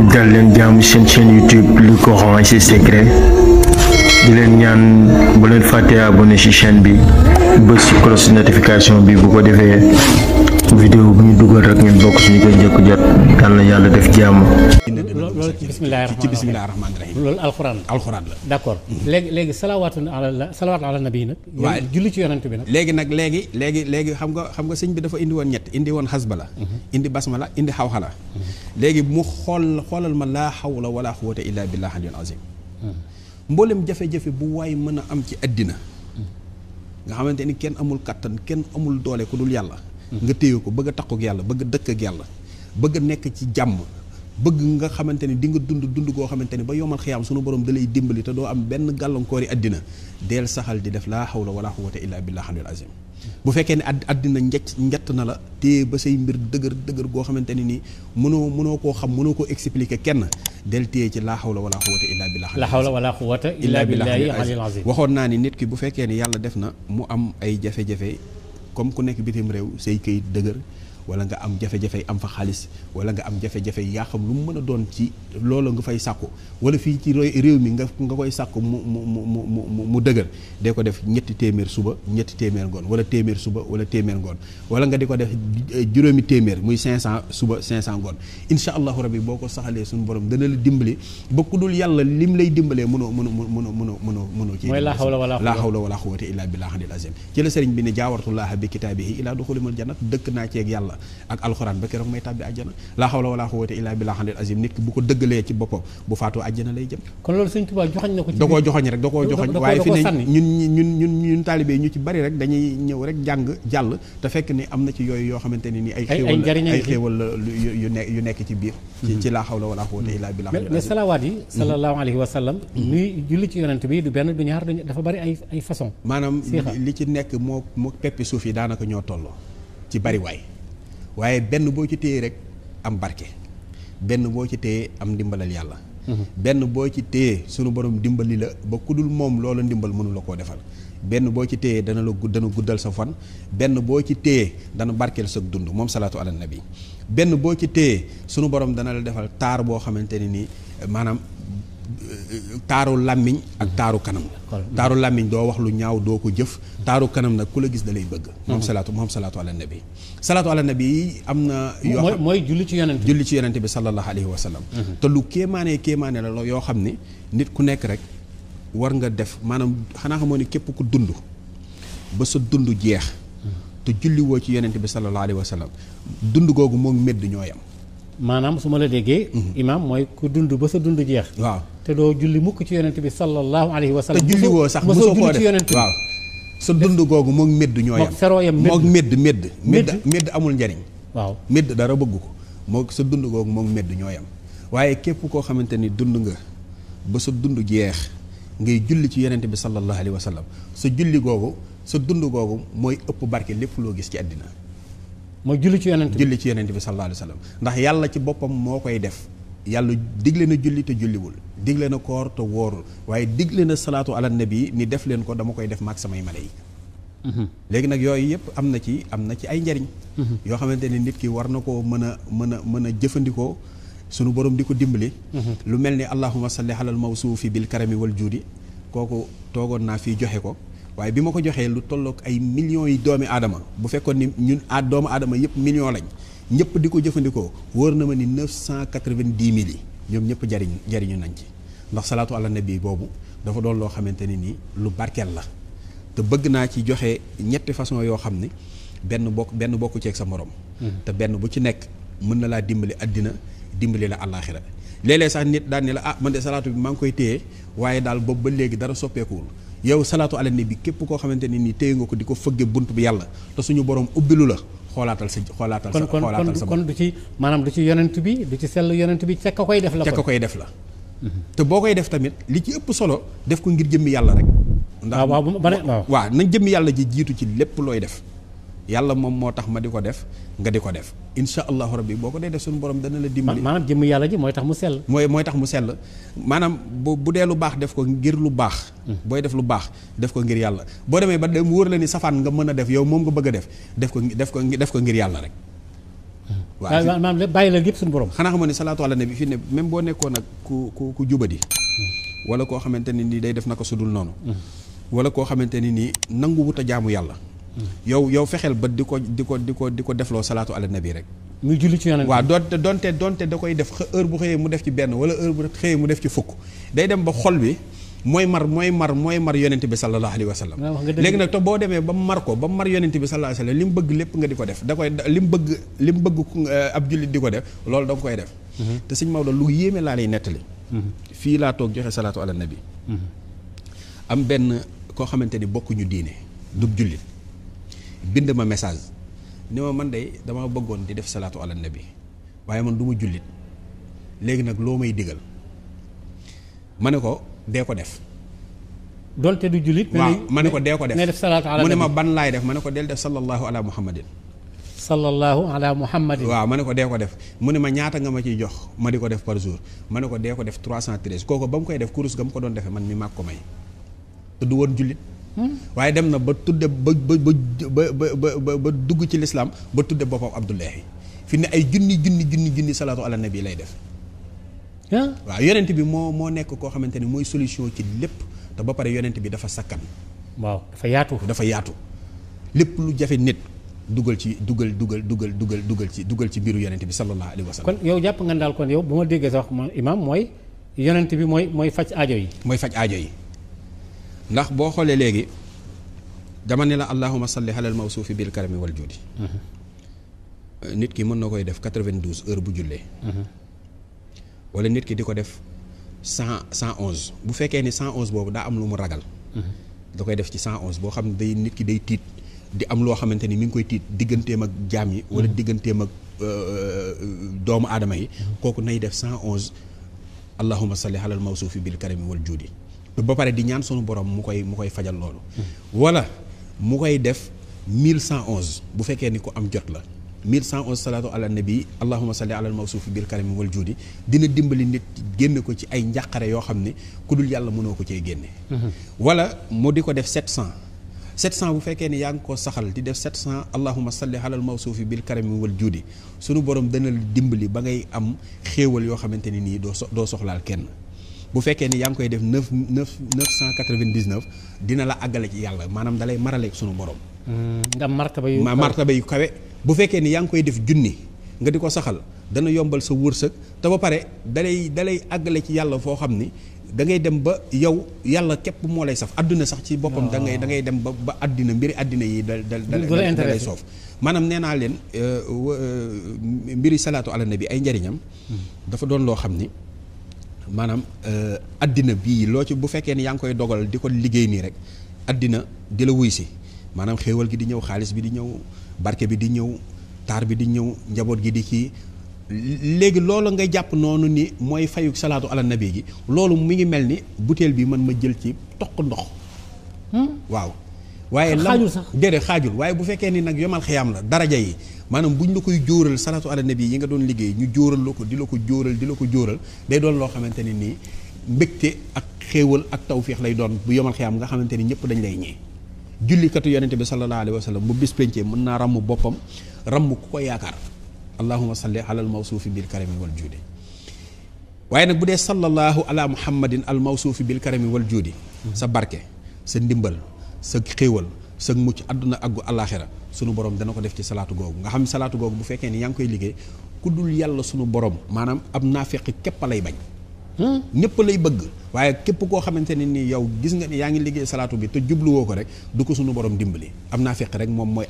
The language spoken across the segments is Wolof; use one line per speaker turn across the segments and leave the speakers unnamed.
dal leen jaamu seen chaîne YouTube le Coran et ses secrets di leen ñaan bu leen fàtte abonné ci chaîne bi bës ci cloche notification bi bu ko defee vidéo bu ñu dugal rek ngeen bokk suñu koy njëkk jot yal na yàlla def jàmm.
loolu ci bismillaahi rahmaani rahiim loolu alxuraan la d'accord léegi salawaatu ala nabi nag. waaw julli ci yonent bi nag.
léegi xam nga sëñ bi dafa indi woon ñett indi woon xasbala indi basmala indi xawxala léegi mu xoolal ma laa xawla wala quwwata illa billahi aliyul azim mboolem jafe-jafe bu waay mën a am ci àddina nga xamante ni kenn amul kattan kenn amul doole ku dul yàlla nga téye ko bëgg a takku ak yàlla bëgg a dëkk ak yàlla bëgg a nekk ci jàmm bëgg nga xamante ni di nga dund goo xamante ni ba yomal xiyaam sunu borom da lay dimbali te doo am benn gàllankoori àddina deel saxal di def laa hawla wala quwwata illa billahi aliyul azim bu fekkee ne àddina njett na la téye ba say mbir dëgër goo xamante ni nii mënoo koo xam mënoo koo expliquer kenn del téye ci laa hawla wala quwwata illa billahi
la hawla wala quwwata illa billahi aliyul azim
waxoon naa ni nit ki bu fekkee ni yàlla def na mu am ay jafe-jafe comme ku nekk bitim réew say këyit dëgër wala nga am jafe-jafe am fa xaalis wala nga am jafe-jafe yaa xam lu mu mën a doon ci loolu nga fay sàkku wala fii ci réew mi nga koy sàkku mu dëgër dee ko def ñetti téeméer suba ñetti téeméer ngoon wala téeméer suba wala téeméer ngoon wala nga di ko def juróomi téeméer muy 500 suba 500 ngoon incha allahu rabbi boo ko saxalee suñu borom dana la dimbali ba ku dul yàlla lim lay dimbalee mënoo ci
mooy laa
hawla wala quwwata illa billahi aliyil azim ci la sëriñ bi ne jaawartullaha bi kitaabihi ilaa duxulimal jannat dëkk naa ceeg yàlla ak alxuraan ba keroog may tàbbi àjjana laa hawla wala quwwata illa billahi aliyil azim nit ki bu ko dëggalee ci boppam bu faatoo àjjana lay jëm.
kon loolu sëñ Tuubaa joxañ na ko ci
da koo joxoñ rek da koo joxoñ waaye fi ne ñun taalibe ñu ci bari rek dañuy ñëw rek jàng jàll te fekk ni am na ci yooyu yoo xamante ne ni ay xéewal la yu nekk ci biir ci laa hawla wala quwwata illa billahi aliyil azim
mais salawaat yi sallallahu alayhi wa sallam nuy julli ci yonent bi du benn du ñaar dafa bari ay façon
maanaam li ci nekk moo peppi suuf yi daanaka ñoo tolloo ci bari waaye benn boo ci téye rek am barke benn boo ci téye am ndimbalal yàlla benn boo ci téye sunu borom dimbali la ba ku dul moom loola ndimbal mënu la koo defal benn boo ci téye dana guddal sa fan benn boo ci téye dana barkeel sa dund moom salaatu ala nabi benn boo ci téye sunu borom dana la defal taar boo xamante ne nii maanaam taaru làmmiñ ak taaru kanam taaru làmmiñ doo wax lu ñaaw doo ko jëf taaru kanam nag ku la gis da lay bëgg moom salaatu ala nabi salaatu ala nabi am na yoo xam
mooy julli ci yonent
bi sallallahu alayhi wa sallam te lu kéemaane la yoo xam ne nit ku nekk rek war nga def maanaam xanaa xamoo ne képp ku dund ba sa dund jeex te julli woo ci yonent bi sallallahu alayhi wa sallam dund googu moom medd ñoo yam
maanaam su ma la déggee imaam mooy ku dund ba sa dund jeex
waaw
te doo julli mukk ci yonent bi sallallahu alayhi wa sallam
te julli woo sax mosoo koo def waaw sa dund googu moom medd ñoo yam moog medd amul njariñ waaw medd dara bëgg ko moog sa dund googu moom medd ñoo yam waaye képp koo xamante ni dund nga ba sa dund jeex ngay julli ci yonent bi sallallahu alayhi wa sallam sa julli googu sa dund googu mooy ëpp barke lépp loo gis ci àddina
mooy julli ci yonent
bi sallallahu alayhi wa sallam ndax yàlla ci boppam moo koy def yàlla digle na julli te julliwul digle na koor te wóorul waaye digle na salaatu ala nabi ni def leen ko dama koy def maag samay malayka léegi nag yooyu yëpp am na ci ay njariñ yoo xamante ne nit ki war na koo mën a jëfandikoo sunu borom di ko dimbali lu mel ni allahumma salli alal mawsuufi bil karami wal juudi kooku toogoon naa fii joxe ko waaye bi ma ko joxee lu tollook ay millions yi doomi aadama bu fekkoon ni ñun doomu aadama yëpp millions lañ ñëpp di ko jëfandikoo wóor na ma ni 990 000 yi ñoom ñëpp jariñu nañ ci ndax salaatu ala nabi boobu dafa doon loo xamante ni nii lu barkeel la te bëgg naa ci joxe ñetti façon yoo xam ne benn bokku ceeg sa morom te benn bu ci nekk mën na laa dimbali àddina dimbali la àllaaxira léeg-léeg sax nit daan ne la man de salaatu bi maa ngi koy téye waaye daal boobu ba léegi dara soppeekuwul yow salaatu ala nabi képp koo xamante ne nii téye nga ko di ko fëgge bunt bi yàlla te suñu borom ubbilu la xoolaatal sa
kon du ci maanaam du ci yonent bi du ci sell yonent bi ca ka koy def la
te boo koy def tamit li ci ëpp solo def ko ngir jëmmi yàlla rek ndax waaw nañ jëmmi yàlla ji jiitu ci lépp looy def yàlla moom moo tax ma di ko def nga di ko def insha allahu rabbi boo ko dee def suñu borom dana la dimbali
maanaam jëmm yàlla ji mooy tax mu sell
mooy tax mu sell maanaam bu dee lu baax def ko ngir lu baax booy def lu baax def ko ngir yàlla boo demee ba dem wóor la ni safaan nga mën a def yow moom nga bëgg a def ko ngir yàlla rek
waaw maanaam lépp bàyyi la lépp suñu borom.
xanaa xamoon ne salaatu ala nabi fi ne même boo nekkoon nag ku jubadi wala koo xamante ni nii day def naka sudul noonu wala koo xamante ni nii nangu wut a jaamu yàlla yow fexeel ba di ko defloo salaatu ala nabi rek
muy julli ci yonent.
waaw donte da koy def heure bu xëyee mu def ci benn wala heure bu xëyee mu def ci fukk day dem ba xol bi mooy mar yonent bi sallallahu alayhi wa sallam. léegi nag te boo demee ba mar yonent bi sallallahu alayhi wa sallam li mu bëgg lépp nga di ko def da koy li mu bëgg ab jullit di ko def loolu da nga koy def. te sëñ Maodo lu yéeme laa lay nettali. fii laa toog joxe salaatu ala nabi. am benn koo xamante ni bokkuñu diine du jullit bind ma message ni ma man de dama bëggoon di def salaatu ala nabi waaye man du ma jullit léegi nag loo may digal ma ne ko dee ko def.
donte du jullit.
waaw ma ne ko dee ko def
ne def salaatu ala nabi
mu ne ma ban laay def ma ne ko del def sallallahu ala muhammadin.
sallallahu ala muhammadin.
waaw ma ne ko dee ko def mu ne ma ñaata nga ma ciy jox ma di ko def par jour ma ne ko dee ko def 313 kooku ba mu koy def kurus ga mu ko doon defee man mi maag ko may te du woon jullit. waaye dem na ba tudde ba dugg ci lislaam ba tudde boppam Abdullahi fi ne ay junni salaatu ala nabi lay def. waaw yonent bi moo nekk koo xamante ni mooy solution ci lépp te ba pare yonent bi dafa sakkan.
waaw dafa yaatu.
lépp lu jafe nit dugal ci mbiru yonent bi sallallahu alayhi wa sallam.
kon yow jàpp nga daal kon yow bu ma déggee sax imaam mooy yonent bi mooy faj aajo yi.
mooy faj aajo yi ndax boo xoolee léegi dama ne la allahumma salli alal mawsuufi bil karami wal juudi. nit ki mën na koy def 92 heures bu jullee. wala nit ki di ko def 111 bu fekkee ni 111 boobu daa am lu mu ragal. da koy def ci 111 boo xam ne day nit ki day tiit di am loo xamante ni mi ngi koy tiit digganteem ak jaam yi. wala digganteem ak doomu aadama yi. kooku nay def 111 allahumma salli alal mawsuufi bil karami wal juudi. ba pare di ñaan sunu borom mu koy fajal loolu. wala mu koy def 1111 bu fekkee ni ko am jot la. 1111 salaatu ala nabi allahumma salli alal mawsuufi bil karami wal juudi dina dimbali nit génne ko ci ay njàqare yoo xam ne ku dul yàlla mënoo ko cee génne. wala mu di ko def 700 bu fekkee ne yaa ngi ko saxal di def 700 allahumma salli alal mawsuufi bil karami wal juudi sunu borom dana la dimbali ba ngay am xéewal yoo xamante ne nii doo soxlaal kenn. bu fekkee ni yaa ngi koy def 999 dina la àggale ci yàlla maanaam dalay maraleeg sunu borom.
nga martaba
yu kawe. bu fekkee ni yaa ngi koy def junni nga di ko saxal dana yombal sa wërsëg te ba pare dalay àggale ci yàlla foo xam ni da ngay dem ba yow yàlla képp moo lay saf adduna sax ci boppam. da ngay dem ba addina mbiri addina yi dalay soof maanaam nee naa leen mbiri salaatu ala nabi ay njariñam dafa doon loo xam ni maanaam addina bii loo ci bu fekkee ni yaa ngi koy dogal di ko liggéey nii rek addina di la wuy si maanaam xéewal gi di ñëw xaalis bi di ñëw barke bi di ñëw taar bi di ñëw njaboot gi di kii léegi loolu ngay jàpp noonu ni mooy fayuk salaatu ala nabi gi loolu mi ngi mel ni butéel bi man ma jël ci toq ndox. waaw waaye
xaajul sax
déedéet xaajul waaye bu fekkee ni nag yomal xiyaam la daraja yi maanaam buñ la koy jóoral salaatu ala nabi yi nga doon liggéey ñu jóoral la ko di la ko jóoral day doon loo xamante ne nii mbégte ak xéewal ak tawfiix lay doon bu yomal xiyaam nga xamante ni ñëpp dañ lay ñee. jullikatu yonente bi sallallahu alayhi wa sallam bu bis pencee mën naa ràmm boppam ràmm ku ko yaakaar allahumma salli alal mawsuufi bil karami wal juudi waaye nag bu dee sallallahu ala muhammadin al mawsuufi bil karami wal juudi sa barke sa ndimbal sa xéewal sa mucc àdduna ak àllaaxira sunu borom dana ko def ci salaatu googu nga xam salaatu googu bu fekkee ni yaa ngi koy liggéey ku dul yàlla sunu borom maanaam ab naafeq képp lay bañ. ñëpp lay bëgg waaye képp koo xamante ne ni yow gis nga ni yaa ngi liggéey salaatu bi te jubluwoo ko rek du ko sunu borom dimbali am naa fekk rek moom mooy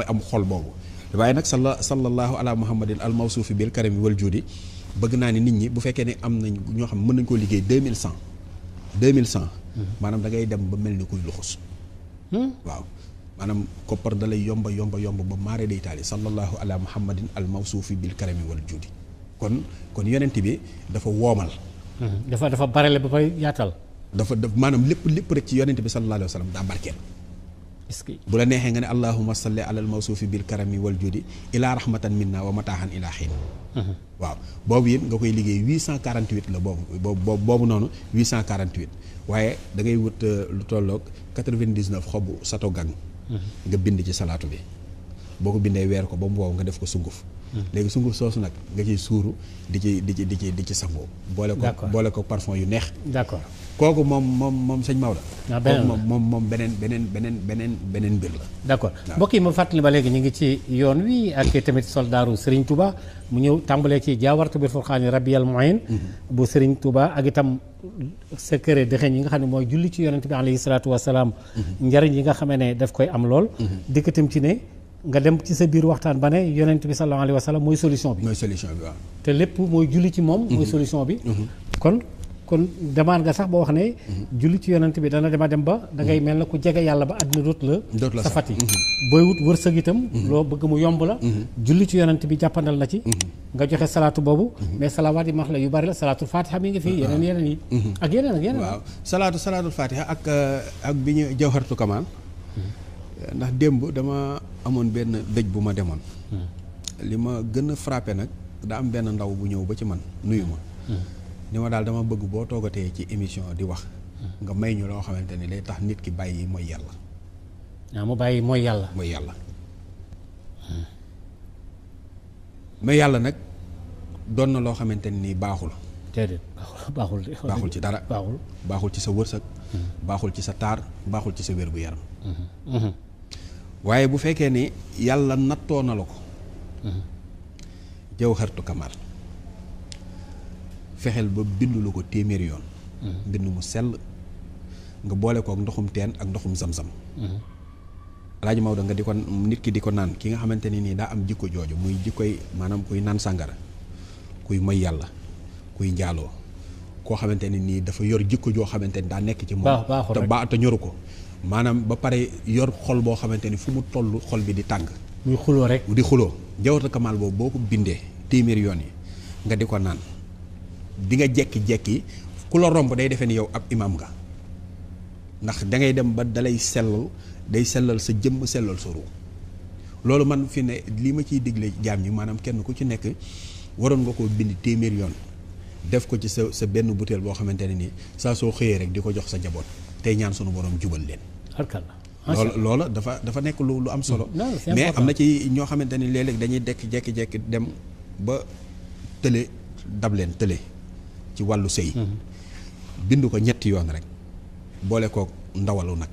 am xol boobu waaye nag sallallahu ala muhammadin al mawsuufi bil karami wal juudi bëgg naa ni nit ñi bu fekkee ne am nañ ñoo xam mën nañ koo liggéey 2100 maanaam da ngay dem ba mel ni kuy luxus waaw maanaam koppar da lay yomba ba maare day taali sallallahu ala muhammadin al mawsuufi bil karami wal juudi kon yonent bi dafa woomal.
dafa barele ba fay yaatal.
dafa maanaam lépp rek ci yonent bi sallallahu alayhi wa sallam daa barkeel.
est-ce que
bu la neexee nga ne allahumma salli alal mawsuufi bil karami wal juudi ilaa rahmatan minna wa mataahan ilaa xiin. waaw boobu it nga koy liggéey 848 la boobu noonu 848 waaye da ngay wut lu tolloog 99 xobu sato gang. nga bind ci salaatu bi boo ko bindee weer ko ba mu wow nga def ko sunguf léegi sunguf soosu nag nga ciy suuru di ci sangoo boole ko parfum yu neex.
d'accord
kooku moom sëñ Maodo. moom beneen mbir la.
d'accord mbokk yi ma fàttali ba léegi ñu ngi ci yoon wi ak tamit soldaaru Serigne Touba mu ñëw tàmbalee ci jaawartu bil furqaani rabbiyal mu'in bu Serigne Touba ak itam secret dëxëñ yi nga xam ne mooy julli ci yonent bi alayhi salaatu wasalaam njariñ yi nga xamee ne daf koy am lool dikkatam ci ne nga dem ci sa biir waxtaan ba ne yonent bi sallallahu alayhi wa sallam mooy solution bi waaw te lépp mooy julli ci moom mooy solution bi kon demande nga sax boo wax ne julli ci yonent bi dana dem ba da ngay mel na ku jege yàlla ba àddina dootu la safati booy wut wërsëg itam loo bëgg mu yomb la julli ci yonent bi jàppandal na ci nga joxe salaatu boobu mais salawaat yi max la yu bari la salaatul fatiha mi ngi fii yeneen yi ak yeneen waaw
salaatul fatiha ak bi ñu jawharatu kamal ndax démb dama amoon benn dëj bu ma demoon li ma gën a frappé nag da am benn ndaw bu ñëw ba ci man nuyu ma ni ma daal dama bëgg boo toogatee ci émission di wax nga may ñu loo xamante ni day tax nit ki bàyyi mooy yàlla.
waaw mu bàyyi mooy yàlla.
mooy yàlla nag doon na loo xamante ni baaxul.
déedéet
baaxul ci dara. baaxul ci sa wërsëg. baaxul ci sa taar baaxul ci sa wér gu yaram. waaye bu fekkee ni yàlla nattoo na la ko. jawharatu kamal. fexeel ba bindu lu ko téeméeri yoon. mbind mu sell nga boole kook ndoxum teen ak ndoxum zam-zam. Alaaji Maodo nga di ko nit ki di ko naan ki nga xamante ne nii daa am jikko jooju muy jikkoy maanaam kuy naan sàngara kuy moy yàlla kuy njaaloo koo xamante ne nii dafa yor jikko joo xamante ni daa nekk ci moom te ñoru ko maanaam ba pare yor xol boo xamante ni fu mu toll xol bi di tàng
muy xuloo rek
di xuloo jawharatu kamal boobu boo ko bindee téeméeri yoon yi nga di ko naan di nga jekki-jekki ku la romb day defee ni yow ab imam nga ndax da ngay dem ba dalay sellal day sellal sa jëmm sellal sa ruux loolu man fi ne li ma ciy digle jaam ñi maanaam kenn ku ci nekk waroon nga koo bind téeméer yoon def ko ci sa benn butéel boo xamante ne nii saa soo xëyee rek di ko jox sa njaboot tey ñaan sunu borom jubal leen. loola dafa nekk lu am solo. mais am na ci ñoo xamante ni léeg-léeg dañuy jekki dem ba tële dab leen tële ci wàllu sëy bind ko ñetti yoon rek boole kook ndawalu nag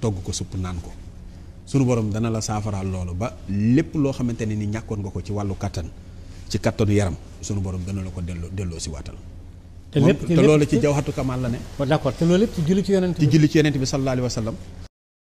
togg ko supp naan ko sunu borom dana la saafaraal loolu ba lépp loo xamante ne ni ñàkkoon nga ko ci wàllu kattan ci kattanu yaram sunu borom dana la ko delloo si waatal te loolu ci jawharatu kamal la ne.
d'accord te loolu lépp ci julli ci yonent bi
sallallahu alayhi wa sallam